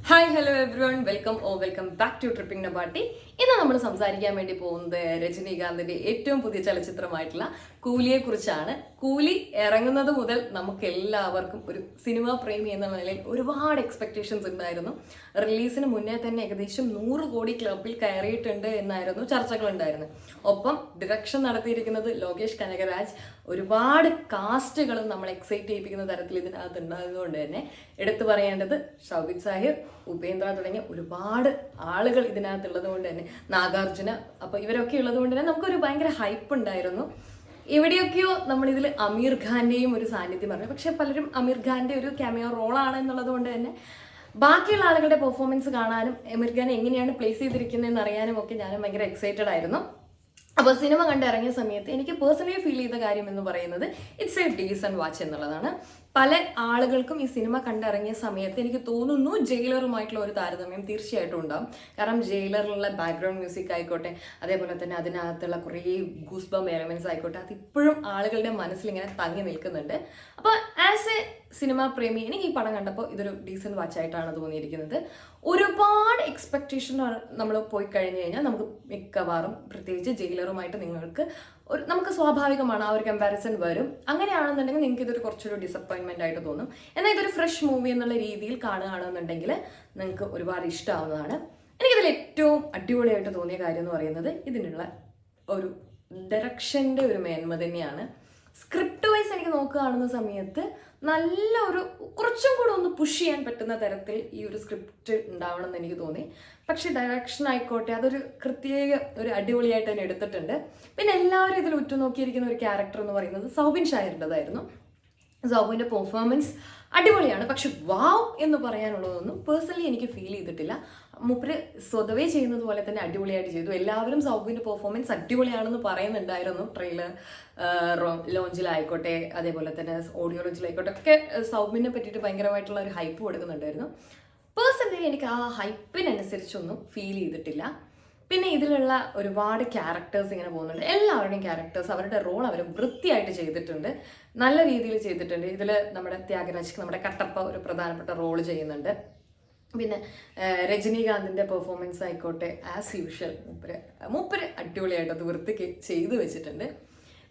Hi hello everyone welcome back to tripping നബാട്ടി. ഇന്ന് നമ്മൾ സംസാരിക്കാൻ വേണ്ടി പോകുന്നത് രജനീകാന്തിന്റെ ഏറ്റവും പുതിയ ചലച്ചിത്രമായിട്ടുള്ള കൂലിയെ കുറിച്ചാണ്. കൂലി ഇറങ്ങുന്നത് മുതൽ നമുക്ക് എല്ലാവർക്കും ഒരു സിനിമാ പ്രേമി എന്ന നിലയിൽ ഒരുപാട് എക്സ്പെക്ടേഷൻസ് ഉണ്ടായിരുന്നു. റിലീസിന് മുന്നേ തന്നെ ഏകദേശം 100 കോടി ക്ലബിൽ കയറിയിട്ടുണ്ട് എന്നായിരുന്നു ചർച്ചകൾ ഉണ്ടായിരുന്നത്. ഒപ്പം ഡിറക്ഷൻ നടത്തിയിരിക്കുന്നത് ലോകേഷ് കനകരാജ്. ഒരുപാട് കാസ്റ്റുകളും നമ്മൾ എക്സൈറ്റ് ചെയ്യിപ്പിക്കുന്ന തരത്തിൽ ഇതിനകത്ത് ഉണ്ടായതുകൊണ്ട് തന്നെ എടുത്തു പറയേണ്ടത് ഷൗബിൻ സാഹിർ, ഉപേന്ദ്ര തുടങ്ങിയ ഒരുപാട് ആളുകൾ ഇതിനകത്തുള്ളത് കൊണ്ട് തന്നെ, നാഗാർജുന, അപ്പോൾ ഇവരൊക്കെ ഉള്ളത് കൊണ്ട് തന്നെ നമുക്കൊരു ഭയങ്കര ഹൈപ്പ് ഉണ്ടായിരുന്നു. എവിടെയൊക്കെയോ നമ്മളിതിൽ അമീർ ഖാന്റെയും ഒരു സാന്നിധ്യം പറഞ്ഞു. പക്ഷെ പലരും അമീർ ഖാന്റെ ഒരു ക്യാമിയോ റോളാണ് എന്നുള്ളത് കൊണ്ട് തന്നെ ബാക്കിയുള്ള ആളുകളുടെ പെർഫോമൻസ് കാണാനും അമീർ ഖാൻ എങ്ങനെയാണ് പ്ലേസ് ചെയ്തിരിക്കുന്നതെന്ന് അറിയാനും ഒക്കെ ഞാനും ഭയങ്കര എക്സൈറ്റഡ് ആയിരുന്നു. അപ്പോൾ സിനിമ കണ്ടിറങ്ങിയ സമയത്ത് എനിക്ക് പേഴ്സണലി ഫീൽ ചെയ്ത കാര്യം എന്ന് പറയുന്നത് ഇറ്റ്സ് എ ഡീസൻറ്റ് വാച്ച് എന്നുള്ളതാണ്. പല ആളുകൾക്കും ഈ സിനിമ കണ്ടിറങ്ങിയ സമയത്ത് എനിക്ക് തോന്നുന്നു ജയിലറുമായിട്ടുള്ള ഒരു താരതമ്യം തീർച്ചയായിട്ടും ഉണ്ടാവും. കാരണം ജയിലറിലുള്ള ബാക്ക്ഗ്രൗണ്ട് മ്യൂസിക് ആയിക്കോട്ടെ, അതേപോലെ തന്നെ അതിനകത്തുള്ള കുറേ ഗൂസ്ബം എലമെന്റ്സ് ആയിക്കോട്ടെ, അതിപ്പോഴും ആളുകളുടെ മനസ്സിൽ ഇങ്ങനെ തങ്ങി നിൽക്കുന്നുണ്ട്. അപ്പോൾ ആസ് എ സിനിമാ പ്രേമി എനിക്ക് ഈ പടം കണ്ടപ്പോൾ ഇതൊരു ഡീസൻറ്റ് വാച്ചായിട്ടാണ് തോന്നിയിരിക്കുന്നത്. ഒരുപാട് എക്സ്പെക്ടേഷൻ നമ്മൾ പോയി കഴിഞ്ഞു കഴിഞ്ഞാൽ നമുക്ക് മിക്കവാറും, പ്രത്യേകിച്ച് ജയിലറുമായിട്ട് നമുക്ക് സ്വാഭാവികമാണ് ആ ഒരു കമ്പാരിസൺ വരും. അങ്ങനെയാണെന്നുണ്ടെങ്കിൽ നിങ്ങൾക്ക് ഇതൊരു കുറച്ചൊരു ഡിസപ്പോയിൻമെന്റ് ആയിട്ട് തോന്നും. എന്നാൽ ഇതൊരു ഫ്രഷ് മൂവി എന്നുള്ള രീതിയിൽ കാണുകയാണെന്നുണ്ടെങ്കിൽ നിങ്ങൾക്ക് ഒരുപാട് ഇഷ്ടമാവുന്നതാണ്. എനിക്കിതിൽ ഏറ്റവും അടിപൊളിയായിട്ട് തോന്നിയ കാര്യം എന്ന് പറയുന്നത് ഇതിനുള്ള ഒരു ഡയറക്ഷൻ്റെ ഒരു മേന്മ തന്നെയാണ്. സ്ക്രിപ്റ്റ് വൈസ് എനിക്ക് നോക്കുകയാണെന്ന സമയത്ത് നല്ല ഒരു കുറച്ചും കൂടെ ഒന്ന് പുഷ് ചെയ്യാൻ പറ്റുന്ന തരത്തിൽ ഈ ഒരു സ്ക്രിപ്റ്റ് ഉണ്ടാവണം എന്ന് എനിക്ക് തോന്നി. പക്ഷെ ഡയറക്ഷൻ ആയിക്കോട്ടെ അതൊരു പ്രത്യേക ഒരു അടിപൊളിയായിട്ട് തന്നെ എടുത്തിട്ടുണ്ട്. പിന്നെ എല്ലാവരും ഇതിൽ ഉറ്റുനോക്കിയിരിക്കുന്ന ഒരു ക്യാരക്ടർ എന്ന് പറയുന്നത് സൗബിൻ ഷാഹിറിൻ്റെതായിരുന്നു. സൗബിൻ്റെ പെർഫോമൻസ് അടിപൊളിയാണ്. പക്ഷെ വാവ് എന്ന് പറയാനുള്ളതൊന്നും പേഴ്സണലി എനിക്ക് ഫീൽ ചെയ്തിട്ടില്ല. മൂപ്പര് സ്വതവേ ചെയ്യുന്നത് പോലെ തന്നെ അടിപൊളിയായിട്ട് ചെയ്തു. എല്ലാവരും സൗബിൻ്റെ പെർഫോമൻസ് അടിപൊളിയാണെന്ന് പറയുന്നുണ്ടായിരുന്നു. ട്രെയിലർ ലോഞ്ചിലായിക്കോട്ടെ, അതേപോലെ തന്നെ ഓഡിയോ ലോഞ്ചിലായിക്കോട്ടെ ഒക്കെ സൗബിനെ പറ്റിയിട്ട് ഭയങ്കരമായിട്ടുള്ള ഒരു ഹൈപ്പ് കൊടുക്കുന്നുണ്ടായിരുന്നു. പേഴ്സണലി എനിക്ക് ആ ഹൈപ്പിനനുസരിച്ചൊന്നും ഫീൽ ചെയ്തിട്ടില്ല. പിന്നെ ഇതിലുള്ള ഒരുപാട് ക്യാരക്ടേഴ്സ് ഇങ്ങനെ പോകുന്നുണ്ട്. എല്ലാവരുടെയും ക്യാരക്ടേഴ്സ് അവരുടെ റോൾ അവർ വൃത്തിയായിട്ട് ചെയ്തിട്ടുണ്ട്, നല്ല രീതിയിൽ ചെയ്തിട്ടുണ്ട്. ഇതിൽ നമ്മുടെ ത്യാഗരാജ്, നമ്മുടെ കട്ടപ്പ ഒരു പ്രധാനപ്പെട്ട റോൾ ചെയ്യുന്നുണ്ട്. പിന്നെ രജനീകാന്തിൻ്റെ പെർഫോമൻസ് ആയിക്കോട്ടെ ആസ് യൂഷ്വൽ മൂപ്പര് അടിപൊളിയായിട്ട് അത് വൃത്തിക്ക് ചെയ്തു വെച്ചിട്ടുണ്ട്.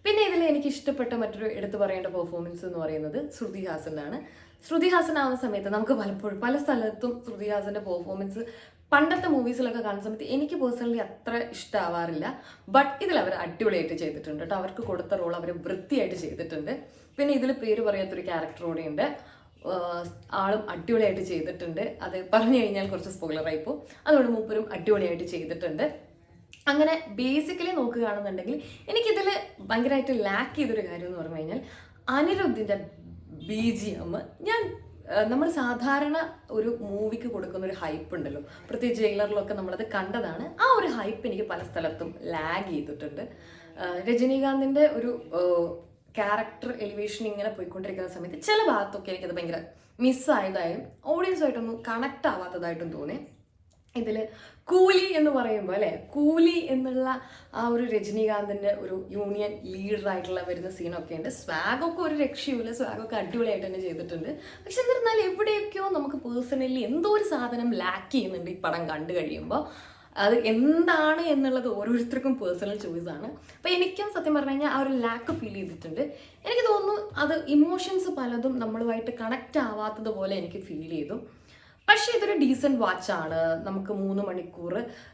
പിന്നെ ഇതിൽ എനിക്ക് ഇഷ്ടപ്പെട്ട മറ്റൊരു എടുത്തു പറയേണ്ട പെർഫോമൻസ് എന്ന് പറയുന്നത് ശ്രുതി ഹാസനാണ്. ശ്രുതി ഹാസൻ ആവുന്ന സമയത്ത് നമുക്ക് പലപ്പോഴും പല സ്ഥലത്തും ശ്രുതി ഹാസൻ്റെ പെർഫോമൻസ് പണ്ടത്തെ മൂവീസിലൊക്കെ കാണുന്ന സമയത്ത് എനിക്ക് പേഴ്സണലി അത്ര ഇഷ്ടമാവാറില്ല. ബട്ട് ഇതിൽ അവർ അടിപൊളിയായിട്ട് ചെയ്തിട്ടുണ്ട് കേട്ടോ. അവർക്ക് കൊടുത്ത റോൾ അവർ വൃത്തിയായിട്ട് ചെയ്തിട്ടുണ്ട്. പിന്നെ ഇതിൽ പേര് പറയാത്തൊരു ക്യാരക്ടർ കൂടെയുണ്ട്, ആളും അടിപൊളിയായിട്ട് ചെയ്തിട്ടുണ്ട്. അത് പറഞ്ഞു കഴിഞ്ഞാൽ കുറച്ച് സ്പോയിലറായി പോകും. അതുകൊണ്ട് മൂപ്പരും അടിപൊളിയായിട്ട് ചെയ്തിട്ടുണ്ട്. അങ്ങനെ ബേസിക്കലി നോക്കുകയാണെന്നുണ്ടെങ്കിൽ എനിക്കിതിൽ ഭയങ്കരമായിട്ട് ലാക്ക് ചെയ്തൊരു കാര്യം എന്ന് പറഞ്ഞു കഴിഞ്ഞാൽ അനിരുദ്ധിൻ്റെ BGM. നമ്മൾ സാധാരണ ഒരു മൂവിക്ക് കൊടുക്കുന്ന ഒരു ഹൈപ്പ് ഉണ്ടല്ലോ, പ്രത്യേകിച്ച് ജയിലറിലൊക്കെ നമ്മളത് കണ്ടതാണ്. ആ ഒരു ഹൈപ്പ് എനിക്ക് പല സ്ഥലത്തും ലാഗ് ചെയ്തിട്ടുണ്ട്. രജനീകാന്തിൻ്റെ ഒരു ക്യാരക്ടർ എലിവേഷൻ ഇങ്ങനെ പോയിക്കൊണ്ടിരിക്കുന്ന സമയത്ത് ചില ഭാഗത്തൊക്കെ എനിക്കത് ഭയങ്കര മിസ്സായതായും ഓഡിയൻസുമായിട്ടൊന്നും കണക്ട് ആവാത്തതായിട്ടും തോന്നി. ഇതിൽ കൂലി എന്ന് പറയുമ്പോൾ അല്ലേ, കൂലി എന്നുള്ള ആ ഒരു രജനീകാന്തിൻ്റെ ഒരു യൂണിയൻ ലീഡറായിട്ടുള്ള വരുന്ന സീനൊക്കെ ഉണ്ട്. സ്വാഗൊക്കെ ഒരു രക്ഷയുമില്ല, സ്വാഗൊക്കെ അടിപൊളിയായിട്ട് തന്നെ ചെയ്തിട്ടുണ്ട്. പക്ഷെ എന്നിരുന്നാൽ എവിടെയൊക്കെയോ നമുക്ക് പേഴ്സണലി എന്തോ ഒരു സാധനം ലാക്ക് ചെയ്യുന്നുണ്ട് ഈ പടം കണ്ടു കഴിയുമ്പോൾ. അത് എന്താണ് എന്നുള്ളത് ഓരോരുത്തർക്കും പേഴ്സണൽ ചോയ്സാണ്. അപ്പോൾ എനിക്കും സത്യം പറഞ്ഞു കഴിഞ്ഞാൽ ആ ഒരു ലാക്ക് ഫീൽ ചെയ്തിട്ടുണ്ട്. എനിക്ക് തോന്നുന്നു അത് ഇമോഷൻസ് പലതും നമ്മളുമായിട്ട് കണക്റ്റ് ആവാത്തത് പോലെ എനിക്ക് ഫീൽ ചെയ്തു. പക്ഷേ ഇതൊരു ഡീസൻറ്റ് വാച്ചാണ്. നമുക്ക് 3 മണിക്കൂർ,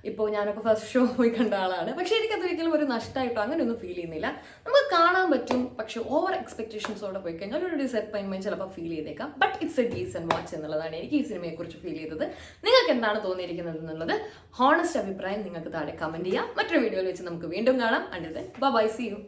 ഇപ്പോൾ ഞാനൊക്കെ ഫസ്റ്റ് ഷോ പോയി കണ്ട ആളാണ്, പക്ഷേ എനിക്കതൊരിക്കലും ഒരു നഷ്ടമായിട്ടോ അങ്ങനെയൊന്നും ഫീൽ ചെയ്യുന്നില്ല. നമുക്ക് കാണാൻ പറ്റും. പക്ഷെ ഓവർ എക്സ്പെക്ടേഷൻസോടെ പോയി കഴിഞ്ഞാൽ ഒരു ഡിസപ്പോയിൻമെൻറ്റ് ചിലപ്പോൾ ഫീൽ ചെയ്തേക്കാം. But it's A decent watch എന്നുള്ളതാണ് എനിക്ക് ഈ സിനിമയെക്കുറിച്ച് ഫീൽ ചെയ്തത്. നിങ്ങൾക്ക് എന്താണ് തോന്നിയിരിക്കുന്നത് എന്നുള്ളത് ഹോണസ്റ്റ് അഭിപ്രായം നിങ്ങൾക്ക് താഴെ കമൻറ്റ് ചെയ്യാം. മറ്റൊരു വീഡിയോയിൽ വെച്ച് നമുക്ക് വീണ്ടും കാണാം. Until then bye, see U.